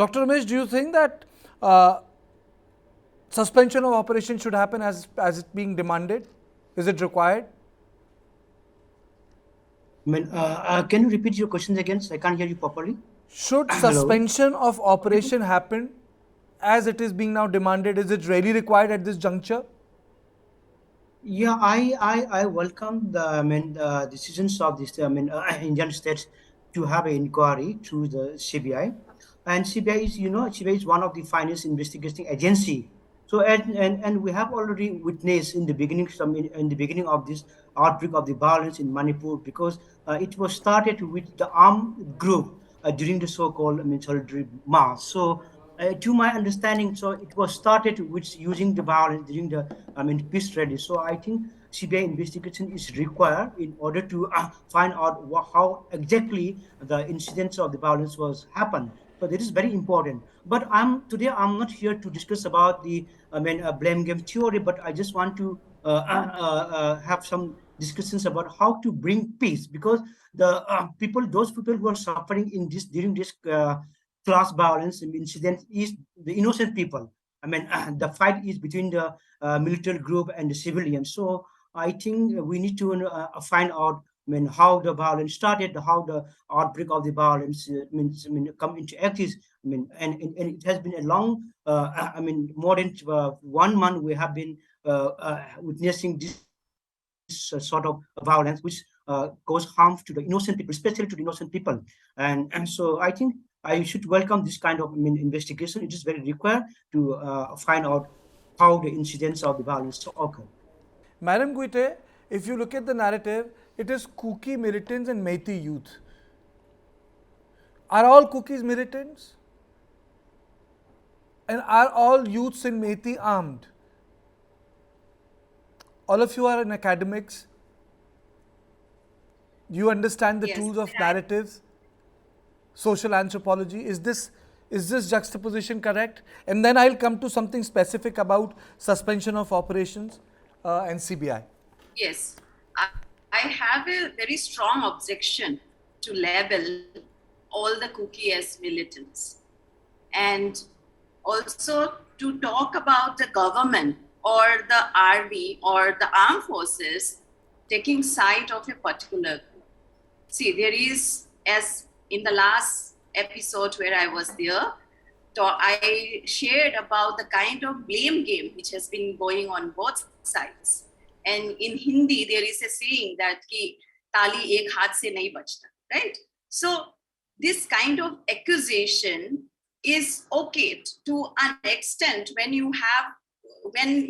Dr. Romesh, do you think that uh, suspension of operation should happen as it being demanded? Is it required? Can you repeat your questions again? So I can't hear you properly. Should Hello. suspension of operation happen as it is being now demanded? Is it really required at this juncture? Yeah, I welcome the decisions of this Indian states to have an inquiry through the CBI, and CBI is CBI is one of the finest investigating agency. So and we have already witnessed in the beginning in the beginning of this outbreak of the violence in Manipur, because it was started with the armed group during the so-called military mass. So to my understanding, so it was started with using the violence during the peace rally. So I think CBI investigation is required in order to find out how exactly the incidents of the violence was happened. So that is very important. But I'm not here to discuss about the blame game theory, but I just want to have some discussions about how to bring peace, because the those people who are suffering in this during this class violence incident is the innocent people. The fight is between the military group and the civilians. So I think we need to find out how the violence started, how the outbreak of the violence come into active. And it has been a long, more than 1 month we have been witnessing this sort of violence, which cause harm to the innocent people, especially to the innocent people. And so I think I should welcome this kind of investigation. It is very required to find out how the incidents of the violence occur. Madam Guite, if you look at the narrative, it is Kuki militants and Meitei youth. Are all Kukis militants? And are all youths in Meitei armed? All of you are in academics. You understand the Yes, tools of and I, narratives, social anthropology. Is this juxtaposition correct? And then I'll come to something specific about suspension of operations and CBI. yes, I, I have a very strong objection to label all the cookie as militants, and also to talk about the government or the army or the armed forces taking side of a particular group. See, there is, as in the last episode where I was there, I shared about the kind of blame game which has been going on both sides. And in Hindi, there is a saying that ki tali ek haath se nahi bachta, right? So this kind of accusation is okay to an extent when you have, when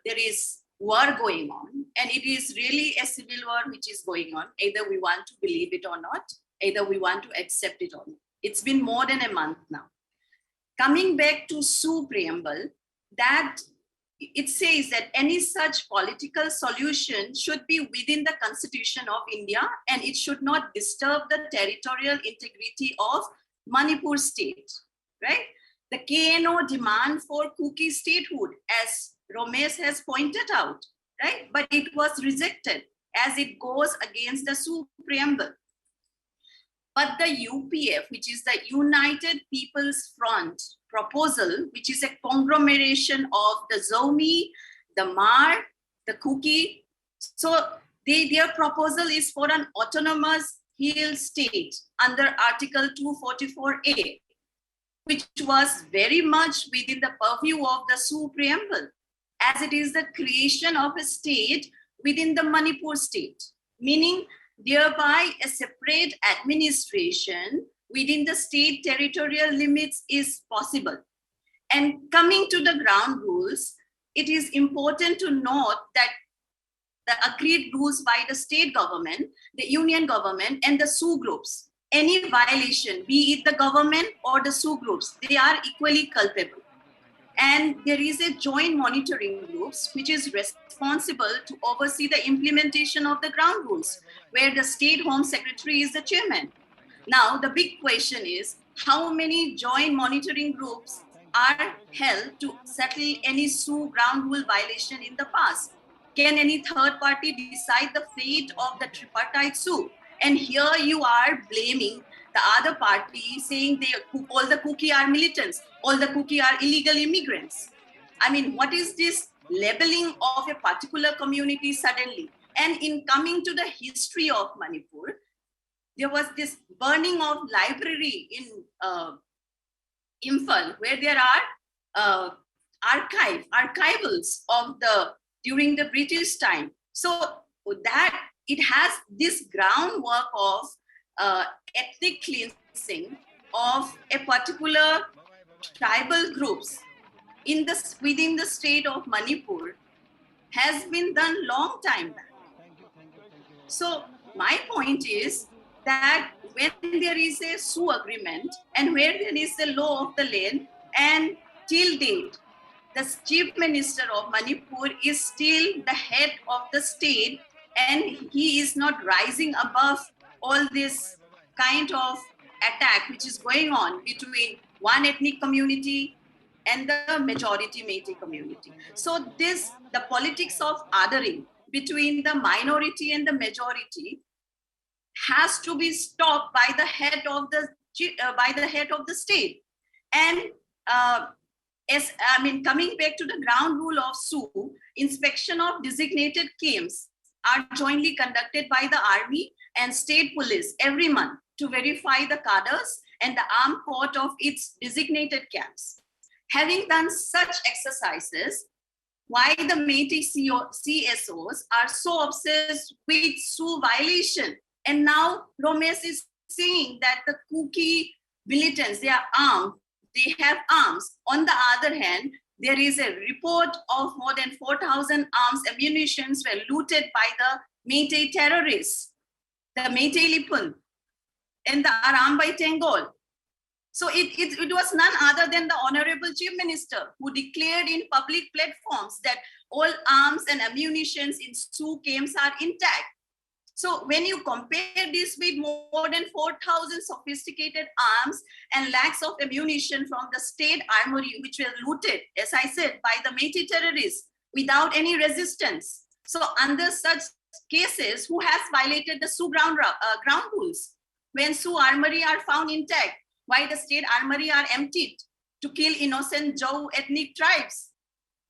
there is war going on, and it is really a civil war which is going on. Either we want to believe it or not, either we want to accept it or not. It's been more than a month now. Coming back to Sioux preamble, that it says that any such political solution should be within the Constitution of India, and it should not disturb the territorial integrity of Manipur state, right? The KNO demand for Kuki statehood, as Romesh has pointed out, right? But it was rejected as it goes against the Sioux preamble. But the UPF, which is the United People's Front proposal, which is a conglomeration of the Zomi, the Mar, the Kuki. So their proposal is for an autonomous hill state under Article 244A, which was very much within the purview of the Sioux preamble, as it is the creation of a state within the Manipur state, meaning thereby a separate administration within the state territorial limits is possible. And coming to the ground rules, it is important to note that the agreed rules by the state government, the union government, and the Sioux groups, any violation, be it the government or the Sioux groups, they are equally culpable. And there is a joint monitoring groups which is responsible to oversee the implementation of the ground rules, where the state home secretary is the chairman. Now, the big question is, how many joint monitoring groups are held to settle any Sioux ground rule violation in the past? Can any third party decide the fate of the tripartite Sioux? And here you are blaming the other party saying all the Kuki are militants, all the Kuki are illegal immigrants. I mean, what is this labeling of a particular community suddenly? And in coming to the history of Manipur, there was this burning of library in Imphal, where there are archivals of during the British time. So that it has this groundwork of ethnic cleansing of a particular tribal groups within the state of Manipur has been done long time back. So my point is that when there is a Sioux agreement and where there is a law of the land, and till date, the chief minister of Manipur is still the head of the state, and he is not rising above all this kind of attack which is going on between one ethnic community and the majority Métis community. So the politics of othering between the minority and the majority has to be stopped by the head of the state. And coming back to the ground rule of Sioux, inspection of designated camps are jointly conducted by the army and state police every month to verify the cadres and the armed court of its designated camps. Having done such exercises, why the Métis CSOs are so obsessed with Sioux violation? And now Romesh is saying that the Kuki militants, they are armed, they have arms. On the other hand, there is a report of more than 4,000 arms ammunitions were looted by the Métis terrorists, the Métis Lipun, and the Arambai Tengol. So it was none other than the Honorable Chief Minister who declared in public platforms that all arms and ammunitions in Sioux camps are intact. So when you compare this with more than 4,000 sophisticated arms and lakhs of ammunition from the state armory, which were looted, as I said, by the Métis terrorists without any resistance. So under such cases, who has violated the Sioux ground rules? When Sioux armory are found intact, why the state armory are emptied to kill innocent Jou ethnic tribes?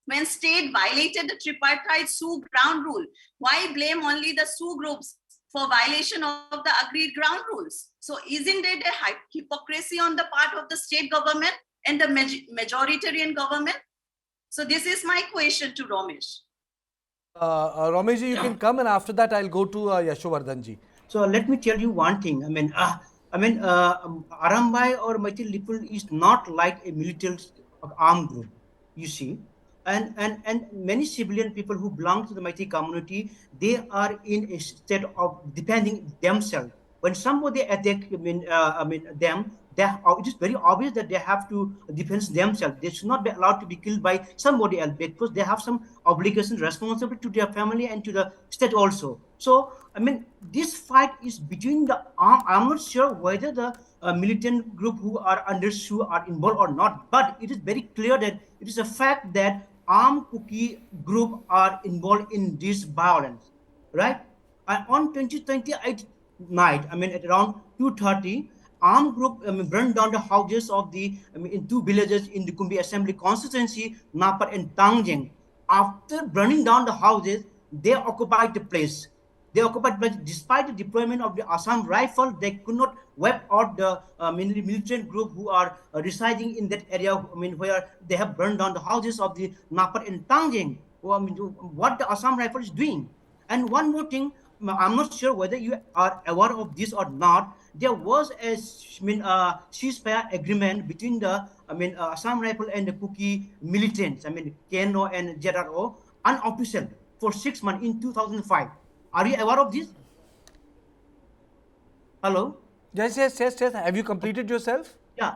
When state violated the tripartite Sioux ground rule, why blame only the Sioux groups for violation of the agreed ground rules? So isn't it a hypocrisy on the part of the state government and the majoritarian government? So this is my question to Romesh. Romesh ji, you can come, and after that I'll go to Yashovardhan ji. So let me tell you one thing. Arambai or Métis Lipul is not like a militant armed group, you see. And many civilian people who belong to the Métis community, they are in a state of defending themselves. When somebody attack them, it is very obvious that they have to defend themselves. They should not be allowed to be killed by somebody else, because they have some obligation, responsibility to their family and to the state also. So this fight is between the arm. I'm not sure whether the militant group who are under Sioux are involved or not, but it is very clear that it is a fact that armed Kuki group are involved in this violence, right? And on 2028 night, at around 2:30, armed group burned down the houses of in two villages in the Kumbi Assembly constituency, Napar and Tangjeng. After burning down the houses, they occupied the place. But despite the deployment of the Assam Rifle, they could not wipe out the militant group who are residing in that area. Where they have burned down the houses of the Napar and Tangjeng. What the Assam Rifle is doing. And one more thing, I'm not sure whether you are aware of this or not. There was a ceasefire agreement between the Assam Rifle and the Kuki militants. Keno and JRO, unofficial, for 6 months in 2005. Are you aware of this? Hello? Yes. Have you completed yourself? Yeah.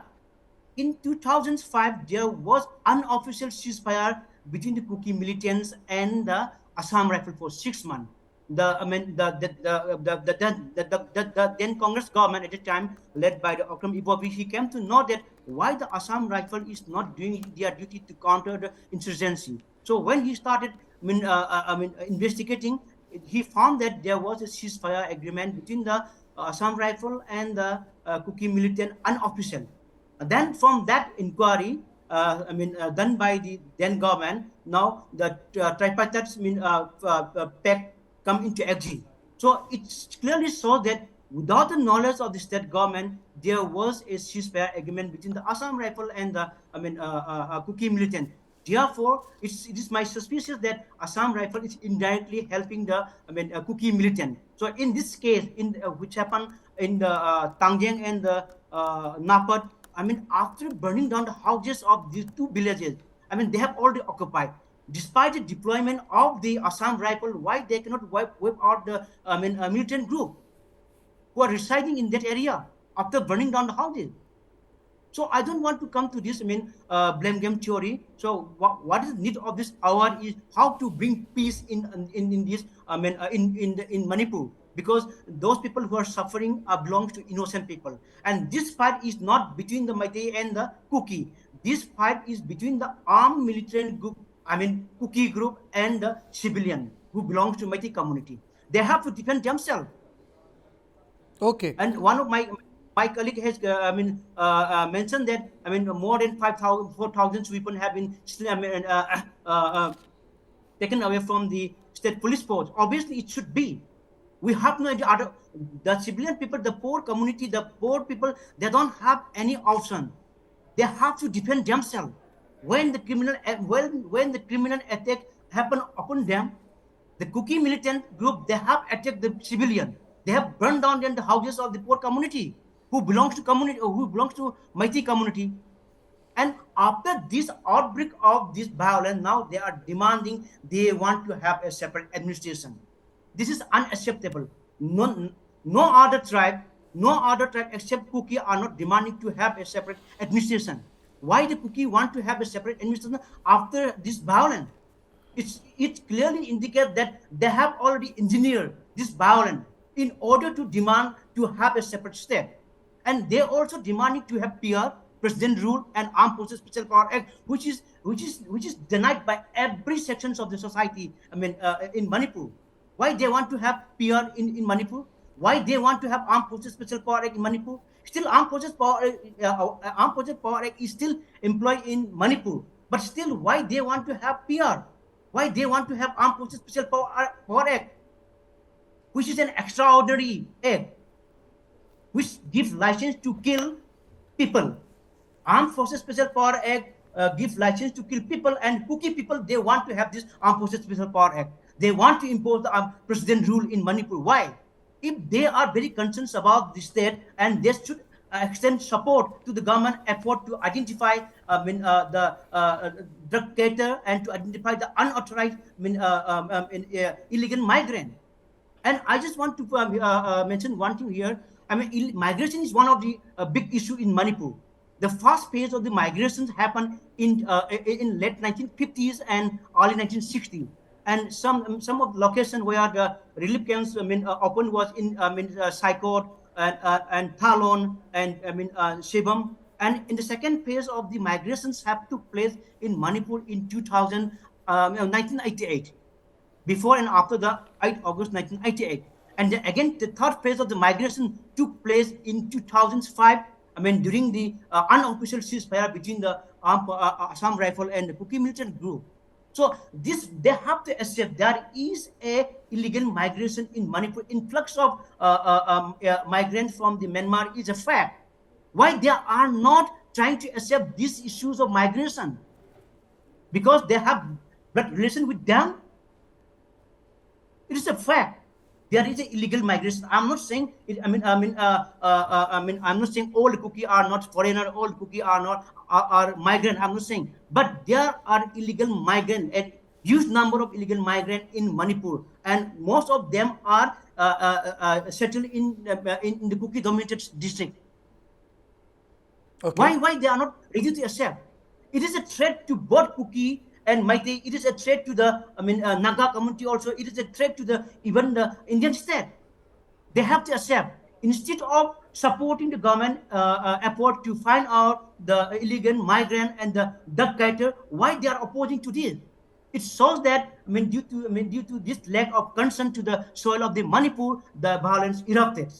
In 2005, there was unofficial ceasefire between the Kuki militants and the Assam Rifle for 6 months. The then Congress government at the time, led by the Okram Ibobi, he came to know that why the Assam Rifle is not doing their duty to counter the insurgency. So when he started investigating, he found that there was a ceasefire agreement between the Assam Rifle and the Kuki militant unofficial. Then from that inquiry, done by the then government, now the tripartite pact come into action. So it clearly shows that without the knowledge of the state government, there was a ceasefire agreement between the Assam Rifle and the Kuki militant. Therefore, it is my suspicion that Assam Rifle is indirectly helping the Kuki militant. So in this case, in which happened in the Tangjang and the Napat, after burning down the houses of these two villages, they have already occupied. Despite the deployment of the Assam Rifle, why they cannot wipe out the militant group who are residing in that area after burning down the houses? So I don't want to come to this, blame game theory. So what is the need of this hour is how to bring peace in this, in Manipur, because those people who are suffering belongs to innocent people. And this fight is not between the Meitei and the Kuki. This fight is between the armed militant group, Kuki group, and the civilian who belongs to Meitei community. They have to defend themselves. Okay. And one of my colleague has mentioned that more than 5,000 4,000 weapons have been taken away from the state police force. Obviously, it should be. We have no idea. The civilian people, the poor community, the poor people, they don't have any option. They have to defend themselves. When the criminal attack happen upon them, the Kuki militant group, they have attacked the civilian. They have burned down the houses of the poor community who belongs to Meitei community. And after this outbreak of this violence, now they are demanding, they want to have a separate administration. This is unacceptable. No other tribe except Kuki are not demanding to have a separate administration. Why the Kuki want to have a separate administration after this violence? It clearly indicates that they have already engineered this violence in order to demand to have a separate state. And they also demanding to have PR, president rule, and Armed Forces Special Power Act, which is denied by every sections of the society. In Manipur, why they want to have PR in Manipur? Why they want to have Armed Forces Special Power Act in Manipur? Still, Armed Forces Power Act is still employed in Manipur, but still, why they want to have PR? Why they want to have Armed Forces Special Power Act, which is an extraordinary act, which gives license to kill people. Armed Forces Special Power Act gives license to kill people, and Kuki people, they want to have this Armed Forces Special Power Act. They want to impose the president rule in Manipur. Why? If they are very concerned about the state, and they should extend support to the government effort to identify the drug carrier and to identify the unauthorized illegal migrant. And I just want to mention one thing here. Migration is one of the big issue in Manipur. The first phase of the migrations happened in late 1950s and early 1960s. And some of the locations where the relief camps opened was in Saikot and Thalon and Shibam. And in the second phase of the migrations have took place in Manipur in 1988, before and after the 8th August 1988. And then again, the third phase of the migration took place in 2005, during the unofficial ceasefire between the Assam Rifle and the Kuki militant group. So they have to accept there is a illegal migration in Manipur. Influx of migrants from the Myanmar is a fact. Why they are not trying to accept these issues of migration? Because they have blood relation with them. It is a fact. There is an illegal migration. I'm not saying it, I'm not saying all Kuki are not foreigner, all Kuki are not are migrant. I'm not saying, but there are illegal migrant, a huge number of illegal migrant in Manipur, and most of them are settled in the Kuki dominated district. Okay. Why they are not ready to accept? It is a threat to both Kuki and Meitei. It is a threat to the Naga community also. It is a threat to even the Indian state. They have to accept. Instead of supporting the government effort to find out the illegal migrant and the drug carrier, why they are opposing to this? It shows that due to this lack of concern to the soil of the Manipur, the violence erupted.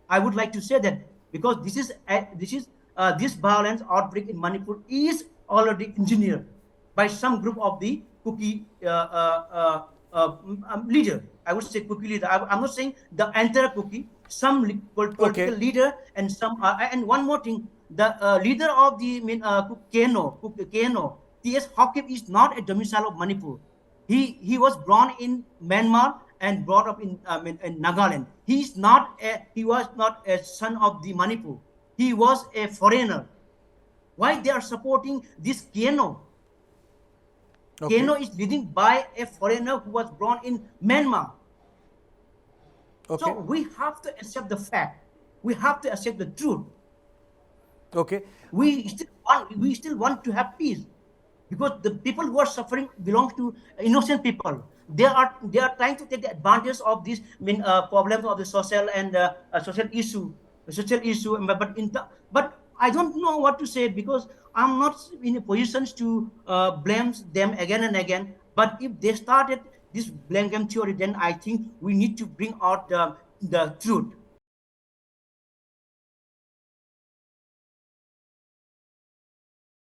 I would like to say that because this violence outbreak in Manipur is already engineered by some group of the Kuki leader. I would say Kuki leader. I'm not saying the entire Kuki. Some political Okay. leader and some and one more thing. The leader of the Keno, T.S. Hakim is not a domicile of Manipur. He was born in Myanmar and brought up in Nagaland. He was not a son of the Manipur. He was a foreigner. Why they are supporting this Keno? Okay. Keno is leading by a foreigner who was born in Myanmar. Okay. So we have to accept the fact. We have to accept the truth. Okay. We still want to have peace because the people who are suffering belong to innocent people. They are trying to take the advantage of these problems of the social and social issue. But I don't know what to say because I'm not in a position to blame them again and again. But if they started this blame game theory, then I think we need to bring out the truth.